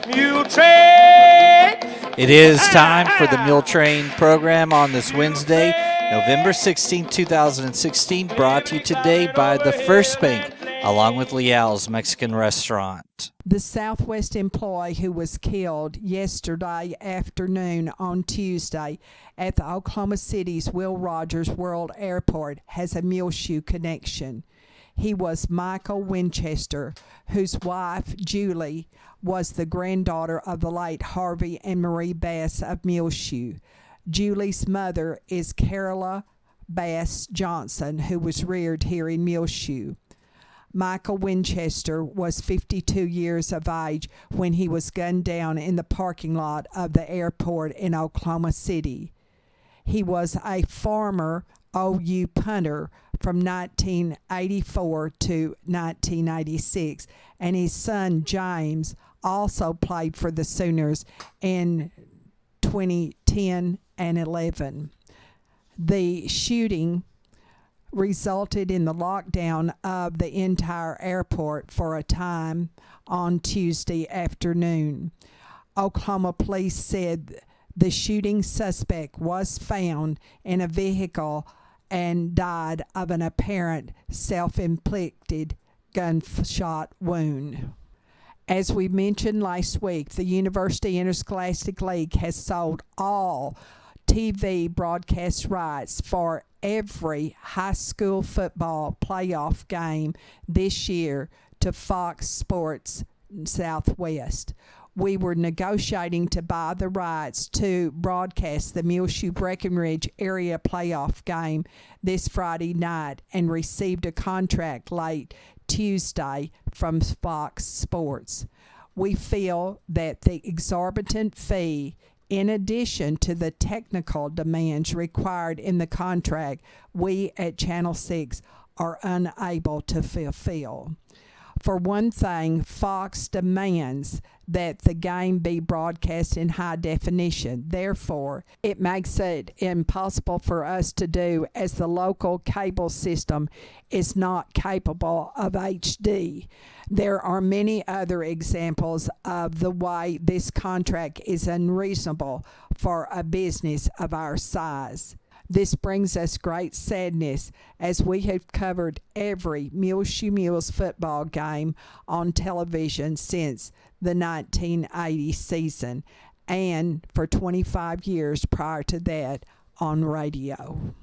Muletrain. It is time for the Muletrain program on this Wednesday, November 16, 2016, brought to you today by the First Bank, along with Leal's Mexican Restaurant. The Southwest employee who was killed yesterday afternoon on Tuesday at the Oklahoma City's Will Rogers World Airport has a Muleshoe connection. He was Michael Winchester, whose wife, Julie, was the granddaughter of the late Harvey and Marie Bass of Muleshoe. Julie's mother is Carola Bass Johnson, who was reared here in Muleshoe. Michael Winchester was 52 years of age when he was gunned down in the parking lot of the airport in Oklahoma City. He was a former OU punter from 1984 to 1986, and his son James also played for the Sooners in 2010 and 11. The shooting resulted in the lockdown of the entire airport for a time on Tuesday afternoon. Oklahoma police said the shooting suspect was found in a vehicle and died of an apparent self-inflicted gunshot wound. As we mentioned last week, the University Interscholastic League has sold all TV broadcast rights for every high school football playoff game this year to Fox Sports Southwest. We were negotiating to buy the rights to broadcast the Muleshoe-Breckenridge area playoff game this Friday night and received a contract late Tuesday from Fox Sports. We feel that the exorbitant fee, in addition to the technical demands required in the contract, we at Channel 6 are unable to fulfill. For one thing, Fox demands that the game be broadcast in high definition. Therefore, it makes it impossible for us to do, as the local cable system is not capable of HD. There are many other examples of the way this contract is unreasonable for a business of our size. This brings us great sadness, as we have covered every Muleshoe Mules football game on television since the 1980 season, and for 25 years prior to that on radio.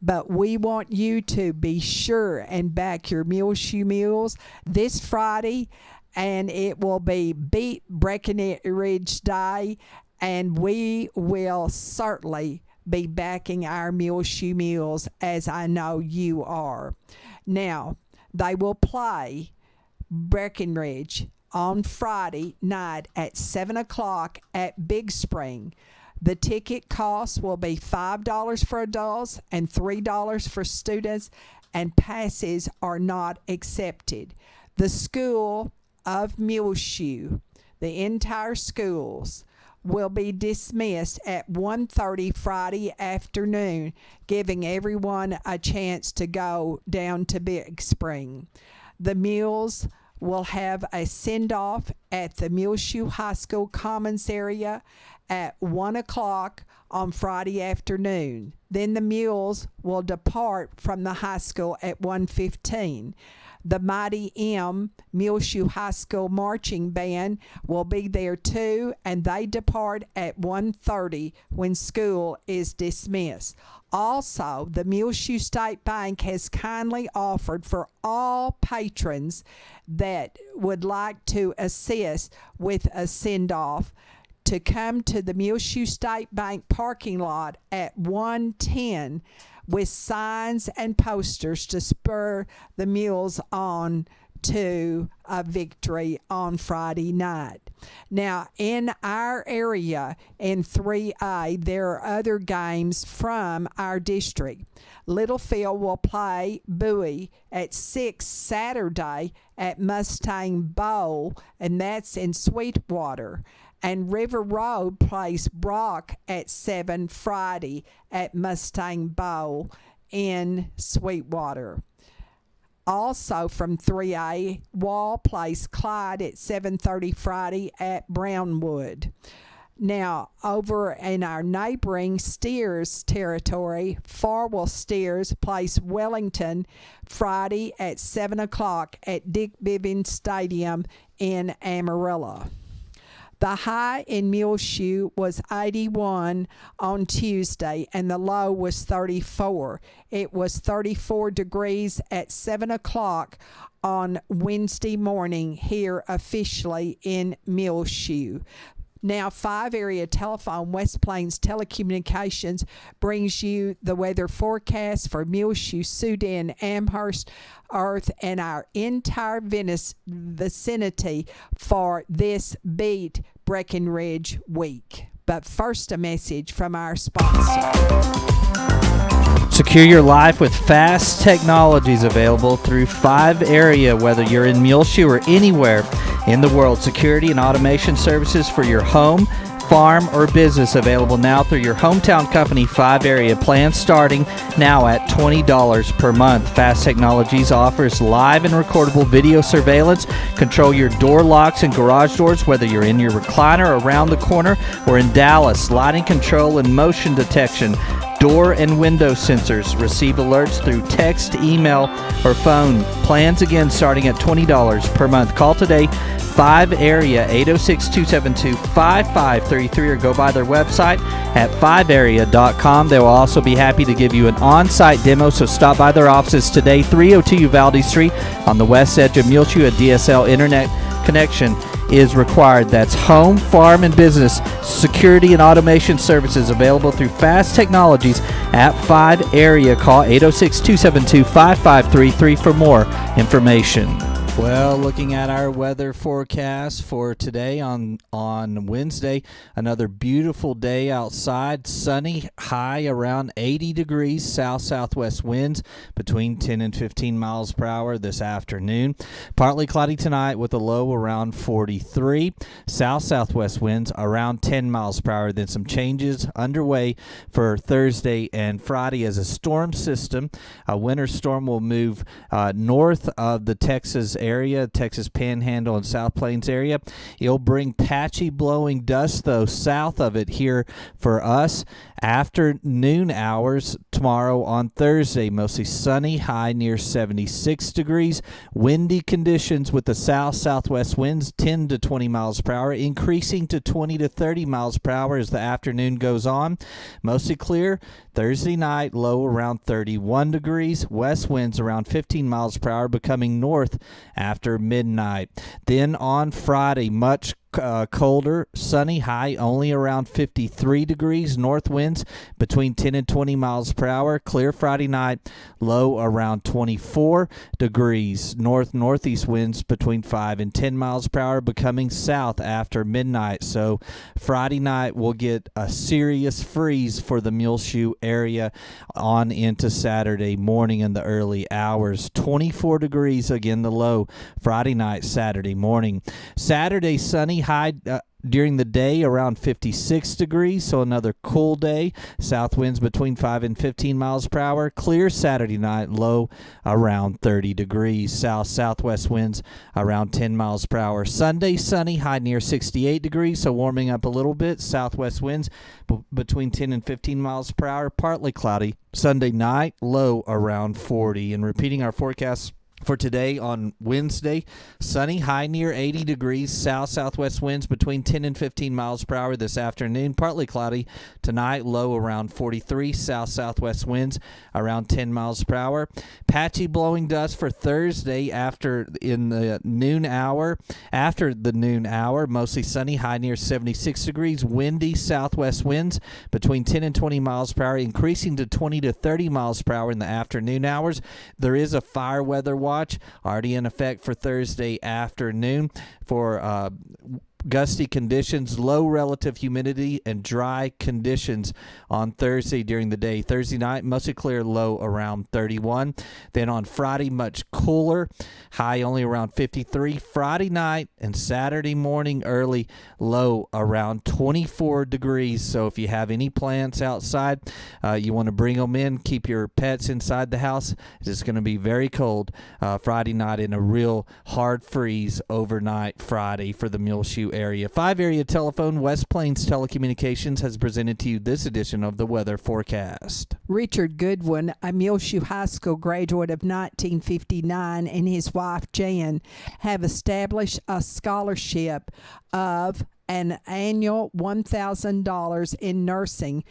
But we want you to be sure and back your Muleshoe Mules this Friday, and it will be Beat Breckenridge Day, and we will certainly be backing our Muleshoe Mules, as I know you are. Now, they will play Breckenridge on Friday night at 7 o'clock at Big Spring. The ticket cost will be $5 for adults and $3 for students, and passes are not accepted. The school of Muleshoe, the entire schools, will be dismissed at 1:30 Friday afternoon, giving everyone a chance to go down to Big Spring. The Mules will have a send-off at the Muleshoe High School Commons area at 1 o'clock on Friday afternoon. Then the Mules will depart from the high school at 1:15. The Mighty M Muleshoe High School Marching Band will be there too, and they depart at 1:30 when school is dismissed. Also, the Muleshoe State Bank has kindly offered for all patrons that would like to assist with a send-off to come to the Muleshoe State Bank parking lot at 1:10 with signs and posters to spur the Mules on to a victory on Friday night. Now, in our area in 3A, there are other games from our district. Littlefield will play Bowie at 6 Saturday at Mustang Bowl, and that's in Sweetwater. And River Road plays Brock at 7 Friday at Mustang Bowl in Sweetwater. Also from 3A, Wall plays Clyde at 7:30 Friday at Brownwood. Now, over in our neighboring Steers territory, Farwell Steers plays Wellington Friday at 7 o'clock at Dick Bivens Stadium in Amarillo. The high in Muleshoe was 81 on Tuesday, and the low was 34. It was 34 degrees at 7 o'clock on Wednesday morning here officially in Muleshoe. Now, 5 Area Telephone West Plains Telecommunications brings you the weather forecast for Muleshoe, Sudan, Amherst, Earth, and our entire vicinity for this beat Breckenridge week. But first, a message from our sponsor. Secure your life with fast technologies available through 5 Area, whether you're in Muleshoe or anywhere in the world. Security and automation services for your home, farm, or business available now through your hometown company, 5 Area. Plans starting now at $20 per month. Fast Technologies offers live and recordable video surveillance. Control your door locks and garage doors, whether you're in your recliner around the corner or in Dallas. Lighting control and motion detection. Door and window sensors. Receive alerts through text, email, or phone. Plans again starting at $20 per month. Call today, 5 Area, 806-272-5533, or go by their website at 5area.com. They will also be happy to give you an on-site demo, so stop by their offices today, 302 Blvd Street on the west edge of Muleshoe. A DSL internet connection is required. That's home, farm, and business security and automation services available through Fast Technologies at 5 Area. Call 806-272-5533 for more information. Well, looking at our weather forecast for today on Wednesday, another beautiful day outside, sunny, high around 80 degrees, south-southwest winds between 10 and 15 miles per hour this afternoon. Partly cloudy tonight with a low around 43, south-southwest winds around 10 miles per hour. Then some changes underway for Thursday and Friday as a storm system. A winter storm will move north of the Texas area, Texas Panhandle and South Plains area. It'll bring patchy blowing dust, though, south of it here for us. Afternoon hours tomorrow on Thursday, mostly sunny, high near 76 degrees. Windy conditions with the south-southwest winds 10 to 20 miles per hour, increasing to 20 to 30 miles per hour as the afternoon goes on. Mostly clear Thursday night, low around 31 degrees. West winds around 15 miles per hour, becoming north after midnight. Then on Friday, much colder, sunny, high only around 53 degrees. North winds between 10 and 20 miles per hour. Clear Friday night, low around 24 degrees. Northeast winds between 5 and 10 miles per hour, becoming south after midnight. So Friday night we'll get a serious freeze for the Muleshoe area on into Saturday morning in the early hours. 24 degrees again, the low Friday night, Saturday morning. Saturday, sunny, high during the day around 56 degrees, so another cool day. South winds between 5 and 15 miles per hour. Clear Saturday night, low around 30 degrees. South-southwest winds around 10 miles per hour. Sunday, sunny, high near 68 degrees, so warming up a little bit. Southwest winds between 10 and 15 miles per hour. Partly cloudy. Sunday night, low around 40. And repeating our forecast for today on Wednesday, sunny, high near 80 degrees, south-southwest winds between 10 and 15 miles per hour this afternoon. Partly cloudy tonight, low around 43, south-southwest winds around 10 miles per hour. Patchy blowing dust for Thursday after the noon hour, mostly sunny, high near 76 degrees. Windy southwest winds between 10 and 20 miles per hour, increasing to 20 to 30 miles per hour in the afternoon hours. There is a fire weather watch already in effect for Thursday afternoon for gusty conditions, low relative humidity, and dry conditions on Thursday during the day. Thursday night, mostly clear, low around 31. Then on Friday, much cooler, high only around 53. Friday night and Saturday morning early, low around 24 degrees. So if you have any plants outside, you want to bring them in, keep your pets inside the house. It's going to be very cold Friday night and a real hard freeze overnight Friday for the Muleshoe area. 5-area telephone, West Plains Telecommunications has presented to you this edition of the weather forecast. Richard Goodwin, a Muleshoe High School graduate of 1959, and his wife Jan have established a scholarship of an annual $1,000 in nursing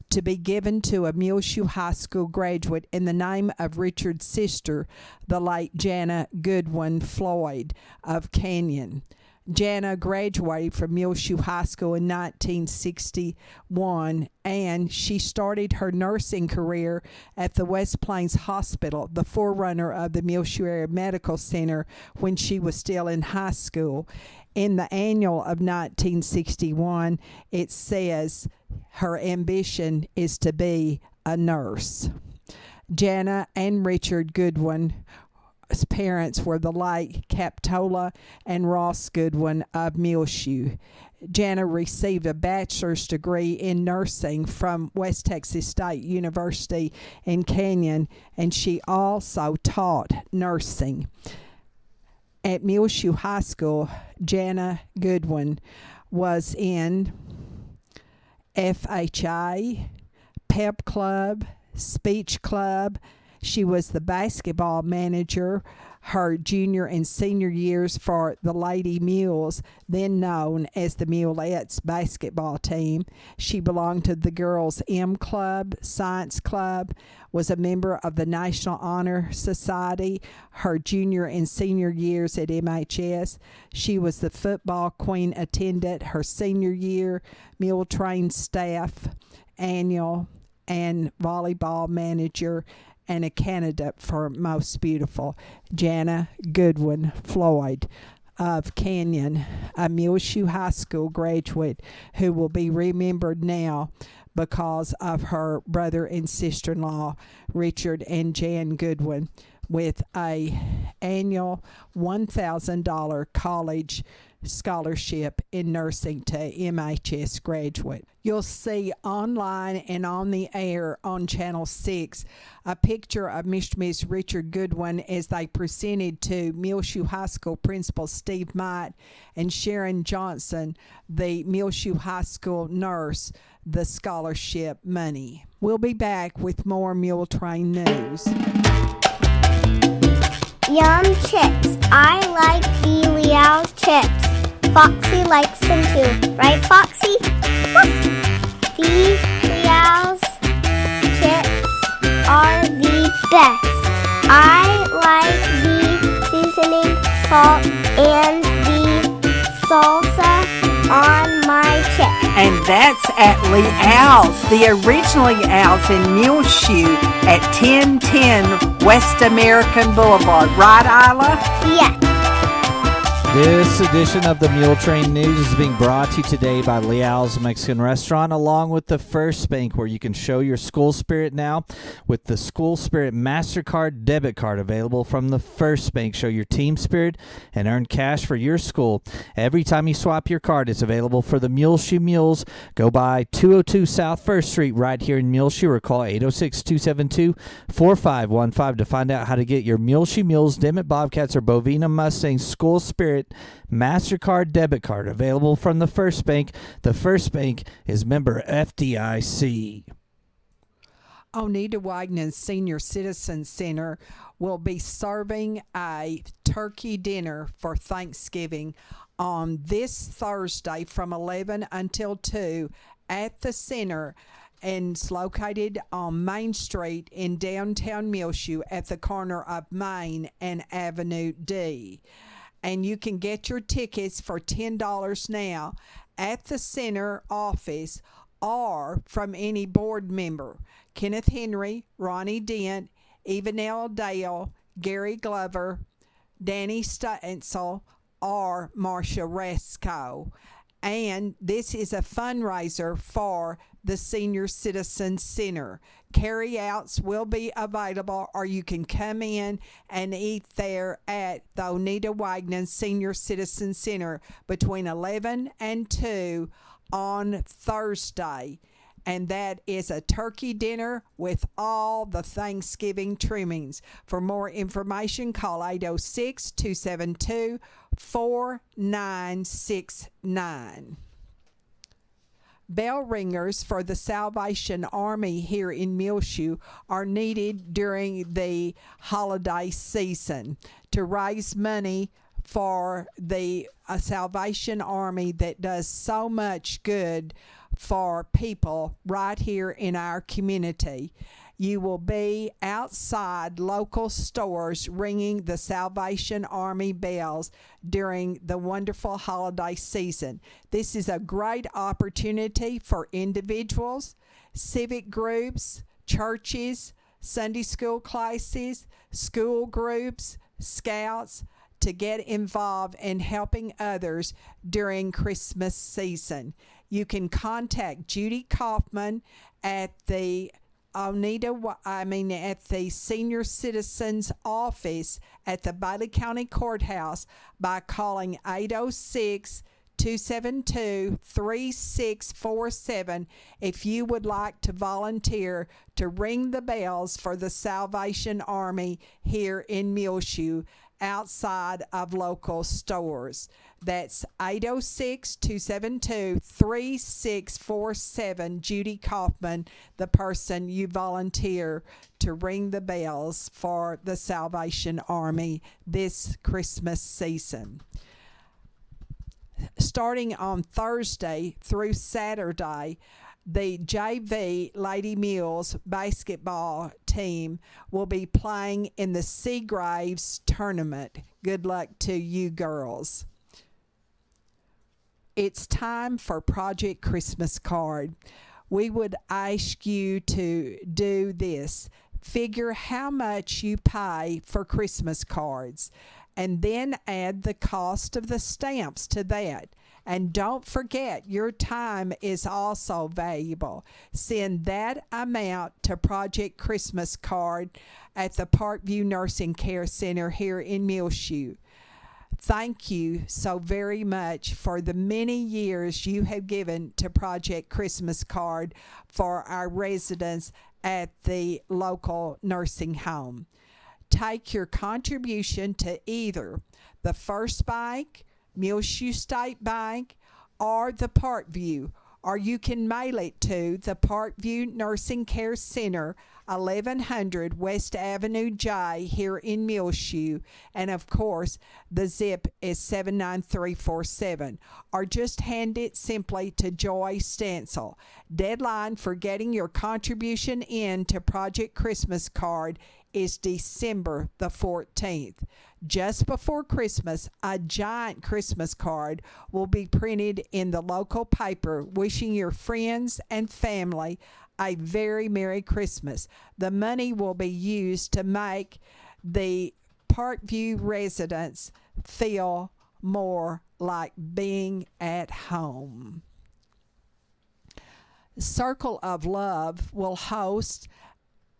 to be given to a Muleshoe High School graduate in the name of Richard's sister, the late Jana Goodwin Floyd of Canyon. Jana graduated from Muleshoe High School in 1961, and she started her nursing career at the West Plains Hospital, the forerunner of the Muleshoe Area Medical Center, when she was still in high school. In the annual of 1961, it says her ambition is to be a nurse. Jana and Richard Goodwin's parents were the late Capitola and Ross Goodwin of Muleshoe. Jana received a bachelor's degree in nursing from West Texas State University in Canyon, and she also taught nursing. At Muleshoe High School, Jana Goodwin was in FHA, Pep Club, Speech Club. She was the basketball manager her junior and senior years for the Lady Mules, then known as the Mulettes basketball team. She belonged to the Girls M Club, Science Club, was a member of the National Honor Society her junior and senior years at MHS. She was the football queen attendant her senior year, Muletrain staff, annual, and volleyball manager, and a candidate for Most Beautiful. Jana Goodwin Floyd of Canyon, a Muleshoe High School graduate who will be remembered now because of her brother and sister-in-law, Richard and Jan Goodwin, with a annual $1,000 college scholarship in nursing to MHS graduate. You'll see online and on the air on Channel 6 a picture of Mr. and Miss Richard Goodwin as they presented to Muleshoe High School Principal Steve Might and Sharon Johnson, the Muleshoe High School nurse, the scholarship money. We'll be back with more Muletrain news. Yum chips. I like the Leal chips. Foxy likes them too. Right, Foxy? The Leal's chips are the best. I like the seasoning, salt, and the salsa on my chips. And that's at Leal's, the original Leal's in Muleshoe at 1010 West American Boulevard. Right, Isla? Yes. This edition of the Muletrain News is being brought to you today by Leal's Mexican Restaurant, along with the First Bank, where you can show your school spirit now with the School Spirit MasterCard debit card available from the First Bank. Show your team spirit and earn cash for your school. Every time you swap your card, it's available for the Muleshoe Mules. Go by 202 South 1st Street right here in Muleshoe, or call 806-272-4515 to find out how to get your Muleshoe Mules, Dimmitt Bobcats, or Bovina Mustangs School Spirit MasterCard debit card available from the First Bank. The First Bank is member FDIC. Oneida Wagner Senior Citizen Center will be serving a turkey dinner for Thanksgiving on this Thursday from 11 until 2 at the center, and it's located on Main Street in downtown Muleshoe at the corner of Main and Avenue D. And you can get your tickets for $10 now at the center office or from any board member. Kenneth Henry, Ronnie Dent, Evanelle Dale, Gary Glover, Danny Stutzel, or Marcia Resco. And this is a fundraiser for the Senior Citizen Center. Carryouts will be available, or you can come in and eat there at the Oneida Wagner Senior Citizen Center between 11 and 2 on Thursday. And that is a turkey dinner with all the Thanksgiving trimmings. For more information, call 806-272-4969. Bell ringers for the Salvation Army here in Muleshoe are needed during the holiday season to raise money for the Salvation Army that does so much good for people right here in our community. You will be outside local stores ringing the Salvation Army bells during the wonderful holiday season. This is a great opportunity for individuals, civic groups, churches, Sunday school classes, school groups, scouts, to get involved in helping others during Christmas season. You can contact Judy Kaufman at the at the Senior Citizens Office at the Bailey County Courthouse by calling 806-272-3647 if you would like to volunteer to ring the bells for the Salvation Army here in Muleshoe outside of local stores. That's 806-272-3647. Judy Kaufman, the person you volunteer to ring the bells for the Salvation Army this Christmas season. Starting on Thursday through Saturday, the JV Lady Mules basketball team will be playing in the Seagraves tournament. Good luck to you girls. It's time for Project Christmas Card. We would ask you to do this. Figure how much you pay for Christmas cards, and then add the cost of the stamps to that. And don't forget, your time is also valuable. Send that amount to Project Christmas Card at the Parkview Nursing Care Center here in Muleshoe. Thank you so very much for the many years you have given to Project Christmas Card for our residents at the local nursing home. Take your contribution to either the First Bank, Muleshoe State Bank, or the Parkview, or you can mail it to the Parkview Nursing Care Center, 1100 West Avenue J here in Muleshoe, and of course the zip is 79347, or just hand it simply to Joy Stansel. Deadline for getting your contribution in to Project Christmas Card is December the 14th. Just before Christmas, a giant Christmas card will be printed in the local paper wishing your friends and family a very Merry Christmas. The money will be used to make the Parkview residents feel more like being at home. Circle of Love will host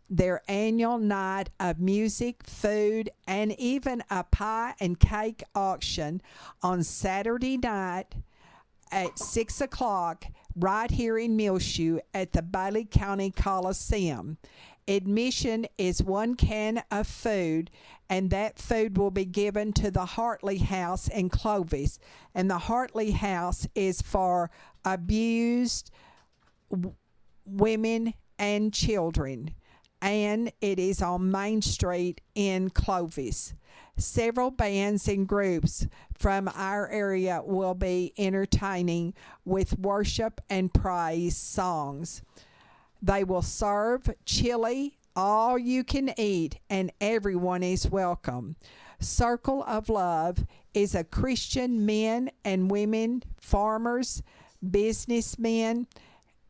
their annual night of music, food, and even a pie and cake auction on Saturday night at 6 o'clock right here in Muleshoe at the Bailey County Coliseum. Admission is 1 can of food, and that food will be given to the Hartley House in Clovis. And the Hartley House is for abused women and children, and it is on Main Street in Clovis. Several bands and groups from our area will be entertaining with worship and praise songs. They will serve chili, all you can eat, and everyone is welcome. Circle of Love is a Christian men and women, farmers, businessmen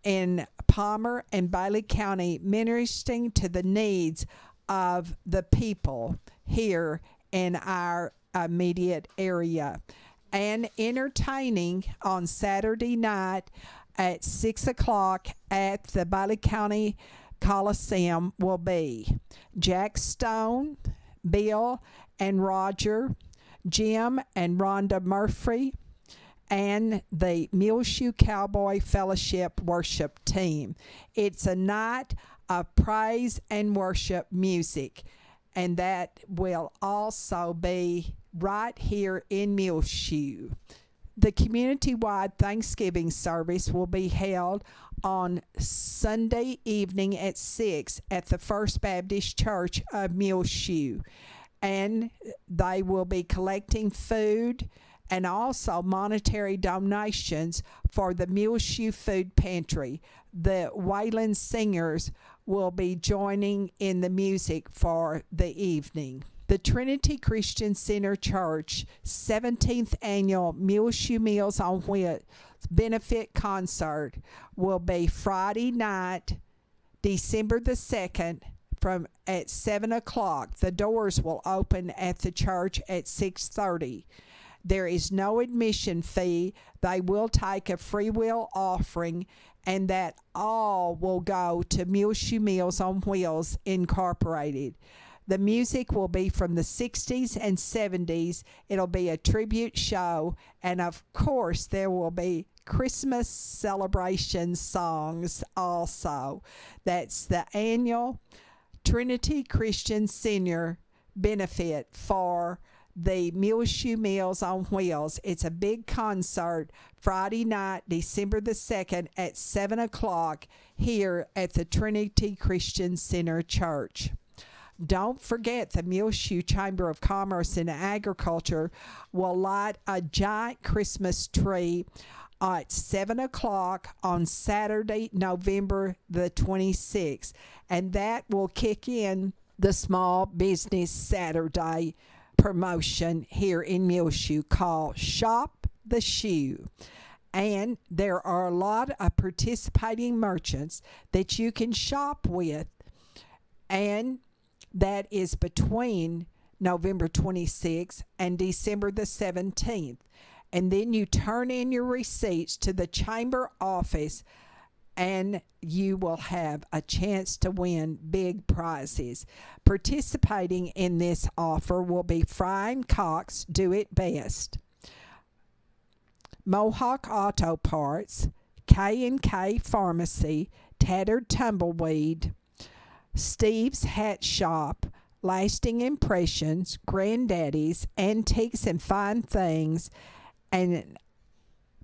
in Palmer and Bailey County, ministering to the needs of the people here in our immediate area. and entertaining on Saturday night at 6 o'clock at the Bailey County Coliseum will be Jack Stone, Bill and Roger, Jim and Rhonda Murphy, and the Muleshoe Cowboy Fellowship Worship Team. It's a night of praise and worship music, and that will also be right here in Muleshoe. The community-wide Thanksgiving service will be held on Sunday evening at 6 at the First Baptist Church of Muleshoe, and they will be collecting food and also monetary donations for the Muleshoe Food Pantry. The Wayland Singers will be joining in the music for the evening. The Trinity Christian Center Church 17th Annual Muleshoe Meals on Wheels benefit concert will be Friday night, December the 2nd, at 7 o'clock. The doors will open at the church at 6:30. There is no admission fee. They will take a free will offering, and that all will go to Muleshoe Meals on Wheels Incorporated. The music will be from the 60s and 70s. It'll be a tribute show, and of course there will be Christmas celebration songs also. That's the annual Trinity Christian Senior benefit for the Muleshoe Meals on Wheels. It's a big concert Friday night, December the 2nd at 7 o'clock here at the Trinity Christian Center Church. Don't forget, the Muleshoe Chamber of Commerce and Agriculture will light a giant Christmas tree at 7 o'clock on Saturday, November the 26th. And that will kick in the Small Business Saturday promotion here in Muleshoe called Shop the Shoe. And there are a lot of participating merchants that you can shop with, and that is between November 26th and December the 17th. And then you turn in your receipts to the chamber office, and you will have a chance to win big prizes. Participating in this offer will be Frying Cox Do It Best, Mohawk Auto Parts, K&K Pharmacy, Tattered Tumbleweed, Steve's Hat Shop, Lasting Impressions, Granddaddy's, Antiques and Fine Things, and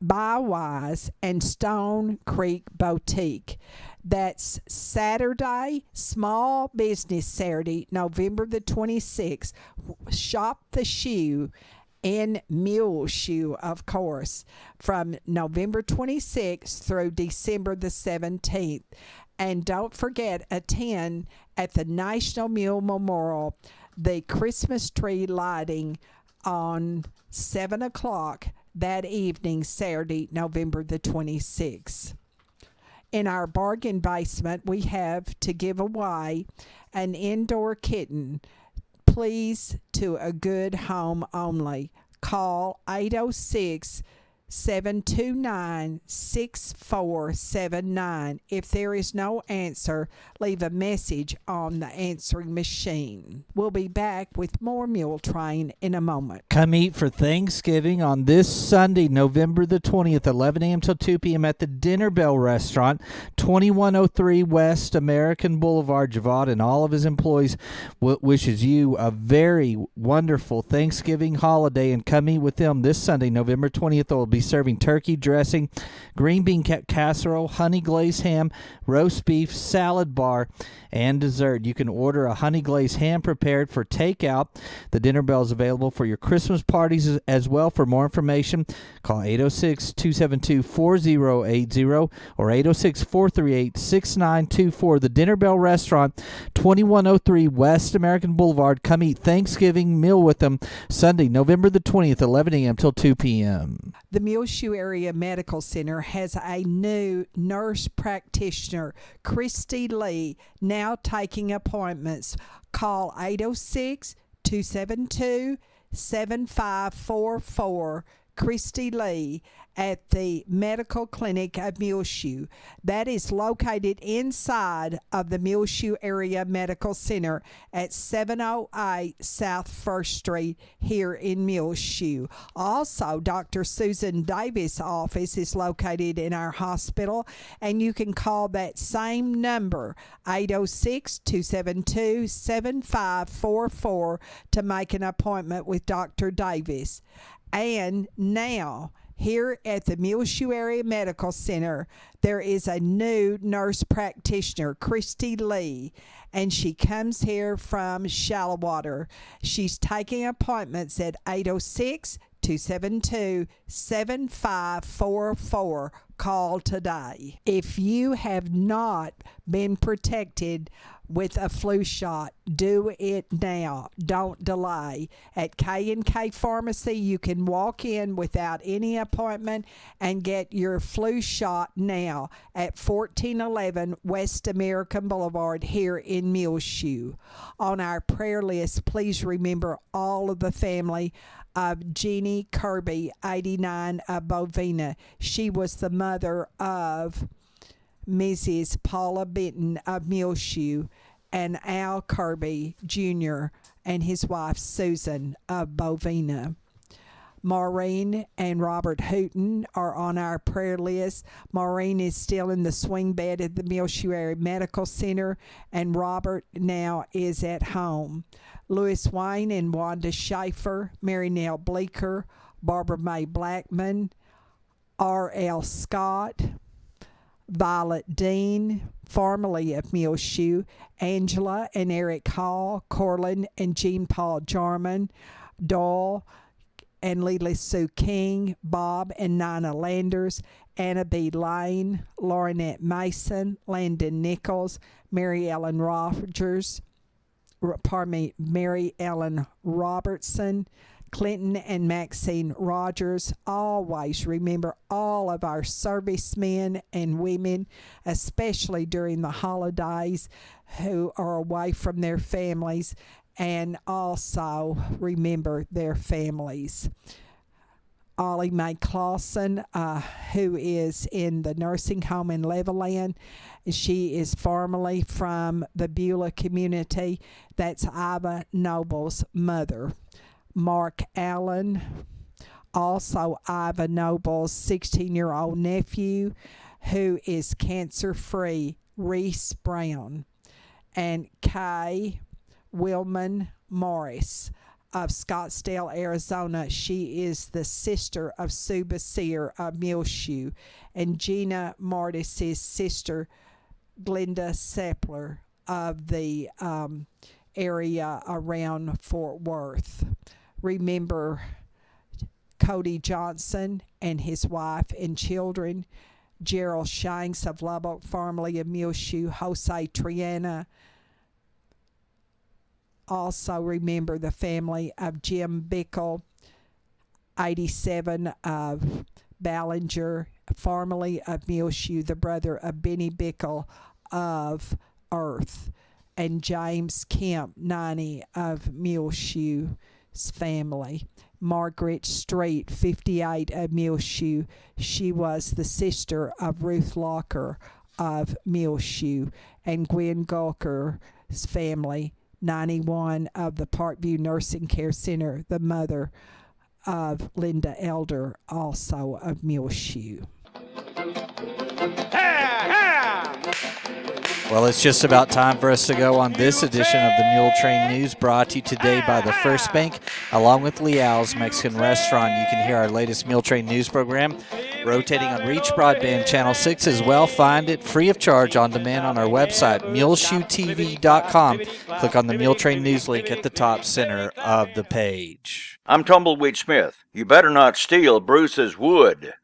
Bywise, and Stone Creek Boutique. That's Saturday, Small Business Saturday, November the 26th. Shop the Shoe in Muleshoe, of course, from November 26th through December the 17th. And don't forget, attend at the National Mule Memorial, the Christmas tree lighting on 7 o'clock that evening, Saturday, November the 26th. In our bargain basement, we have to give away an indoor kitten. Please, to a good home only. Call 806-729-6479. If there is no answer, leave a message on the answering machine. We'll be back with more Muletrain in a moment. Come eat for Thanksgiving on this Sunday, November the 20th, 11 a.m. till 2 p.m. at the Dinner Bell Restaurant, 2103 West American Boulevard. Javad and all of his employees wishes you a very wonderful Thanksgiving holiday, and come eat with them this Sunday, November 20th. They'll be serving turkey dressing, green bean casserole, honey glazed ham, roast beef, salad bar, and dessert. You can order a honey glazed ham prepared for takeout. The Dinner Bell is available for your Christmas parties as well. For more information, call 806-272-4080 or 806-438-6924. The Dinner Bell Restaurant, 2103 West American Boulevard. Come eat Thanksgiving meal with them Sunday, November the 20th, 11 a.m. till 2 p.m. The Muleshoe Area Medical Center has a new nurse practitioner, Christy Lee, now taking appointments. Call 806-272-7544. Christy Lee at the Medical Clinic of Muleshoe. That is located inside of the Muleshoe Area Medical Center at 708 South 1st Street here in Muleshoe. Also, Dr. Susan Davis' office is located in our hospital, and you can call that same number, 806-272-7544, to make an appointment with Dr. Davis. And now, here at the Muleshoe Area Medical Center, there is a new nurse practitioner, Christy Lee, and she comes here from Shallowater. She's taking appointments at 806-272-7544. Call today. If you have not been protected with a flu shot, do it now. Don't delay. At K&K Pharmacy, you can walk in without any appointment and get your flu shot now at 1411 West American Boulevard here in Muleshoe. On our prayer list, please remember all of the family of Jeannie Kirby, 89, of Bovina. She was the mother of Mrs. Paula Benton of Muleshoe, and Al Kirby Jr. and his wife Susan of Bovina. Maureen and Robert Hooten are on our prayer list. Maureen is still in the swing bed at the Muleshoe Area Medical Center, and Robert now is at home. Louis Wayne and Wanda Schaefer, Mary Nell Bleeker, Barbara Mae Blackman, R.L. Scott, Violet Dean, formerly of Muleshoe, Angela and Eric Hall, Corlin and Jean Paul Jarman, Doyle and Lily Sue King, Bob and Nina Landers, Anna B. Lane, Laurinette Mason, Landon Nichols, Mary Ellen Robertson, Clinton and Maxine Rogers. Always remember all of our servicemen and women, especially during the holidays, who are away from their families, and also remember their families. Ollie Mae Clausen, who is in the nursing home in Levelland. She is formerly from the Beulah community. That's Iva Noble's mother. Mark Allen, also Iva Noble's 16-year-old nephew, who is cancer-free, Reese Brown. And Kay Wilman Morris of Scottsdale, Arizona. She is the sister of Sue Basir of Muleshoe, and Gina Martis' sister, Glenda Sepler, of the area around Fort Worth. Remember Cody Johnson and his wife and children, Gerald Shanks of Lubbock, formerly of Muleshoe, Jose Triana. Also remember the family of Jim Bickle, 87, of Ballinger, formerly of Muleshoe, the brother of Benny Bickle of Earth, and James Kemp, 90, of Muleshoe's family. Margaret Street, 58, of Muleshoe. She was the sister of Ruth Locker of Muleshoe, and Gwen Gulker's family, 91, of the Parkview Nursing Care Center, the mother of Linda Elder, also of Muleshoe. Well, it's just about time for us to go on this edition of the Muletrain News, brought to you today by the First Bank, along with Leal's Mexican Restaurant. You can hear our latest Muletrain News program rotating on Reach Broadband Channel 6 as well. Find it free of charge on demand on our website, muleshoetv.com. Click on the Muletrain News link at the top center of the page. I'm Tumbleweed Smith. You better not steal Bruce's wood.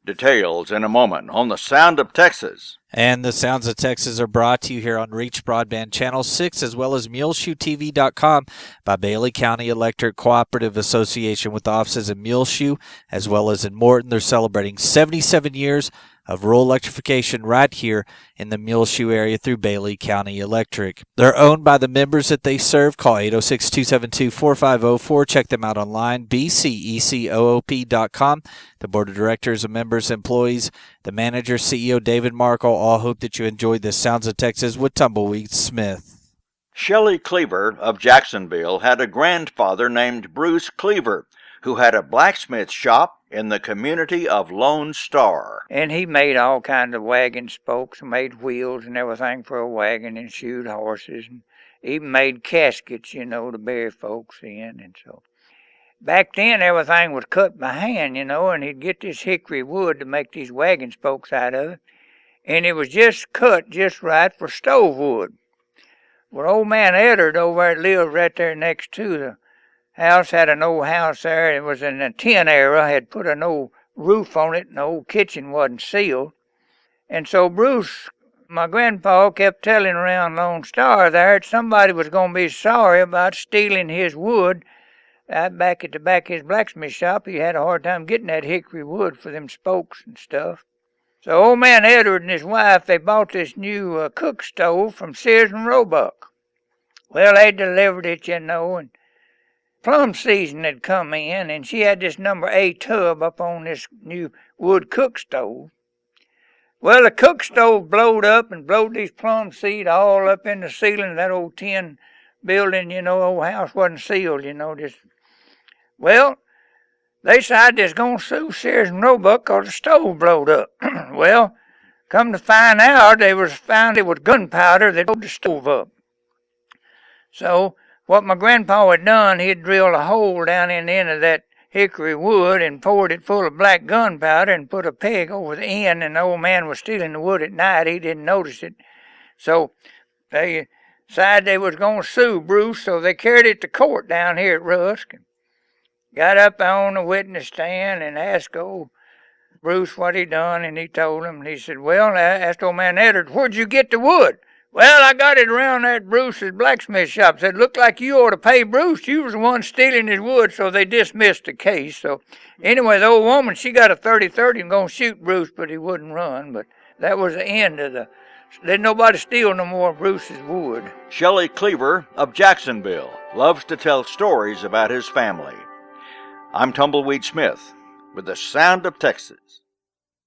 Details in a moment on the Sound of Texas. And the Sounds of Texas are brought to you here on Reach Broadband Channel 6 as well as MuleshoeTV.com by Bailey County Electric Cooperative Association with offices in Muleshoe as well as in Morton. They're celebrating 77 years of rural electrification right here in the Muleshoe area through Bailey County Electric. They're owned by the members that they serve. Call 806-272-4504. Check them out online, bcecoop.com. The board of directors, the members, employees, the manager, CEO David Markle all hope that you enjoyed this Sounds of Texas with Tumbleweed Smith. Shelley Cleaver of Jacksonville had a grandfather named Bruce Cleaver, who had a blacksmith shop in the community of Lone Star. And he made all kinds of wagon spokes, made wheels and everything for a wagon, and shoed horses, and even made caskets, to bury folks in. And so back then everything was cut by hand, and he'd get this hickory wood to make these wagon spokes out of it, and it was just cut just right for stove wood. Well, old man Eddard over there lived right there next to the house, had an old house there. It was in the tin era, had put an old roof on it, and the old kitchen wasn't sealed. And so Bruce, my grandpa, kept telling around Lone Star there that somebody was going to be sorry about stealing his wood. Back at the back of his blacksmith shop, he had a hard time getting that hickory wood for them spokes and stuff. So old man Edward and his wife, they bought this new cook stove from Sears and Roebuck. Well, they delivered it, and plum season had come in, and she had this number A tub up on this new wood cook stove. Well, the cook stove blowed up and blowed these plum seed all up in the ceiling of that old tin building, old house wasn't sealed, Well, they decided they was going to sue Sears and Roebuck because the stove blowed up. Well, come to find out, found it was gunpowder that blew the stove up. So what my grandpa had done, he'd drilled a hole down in the end of that hickory wood and poured it full of black gunpowder and put a peg over the end, and the old man was stealing the wood at night. He didn't notice it. So they decided they was going to sue Bruce, so they carried it to court down here at Rusk. Got up on the witness stand and asked old Bruce what he done, and he told him. And he said, well, I asked old man Eddard, where'd you get the wood? Well, I got it around that Bruce's blacksmith shop. Said, looked like you ought to pay Bruce. You was the one stealing his wood, so they dismissed the case. So anyway, the old woman, she got a 30-30 and going to shoot Bruce, but he wouldn't run. But that was the end of didn't nobody steal no more of Bruce's wood. Shelley Cleaver of Jacksonville loves to tell stories about his family. I'm Tumbleweed Smith with the Sound of Texas.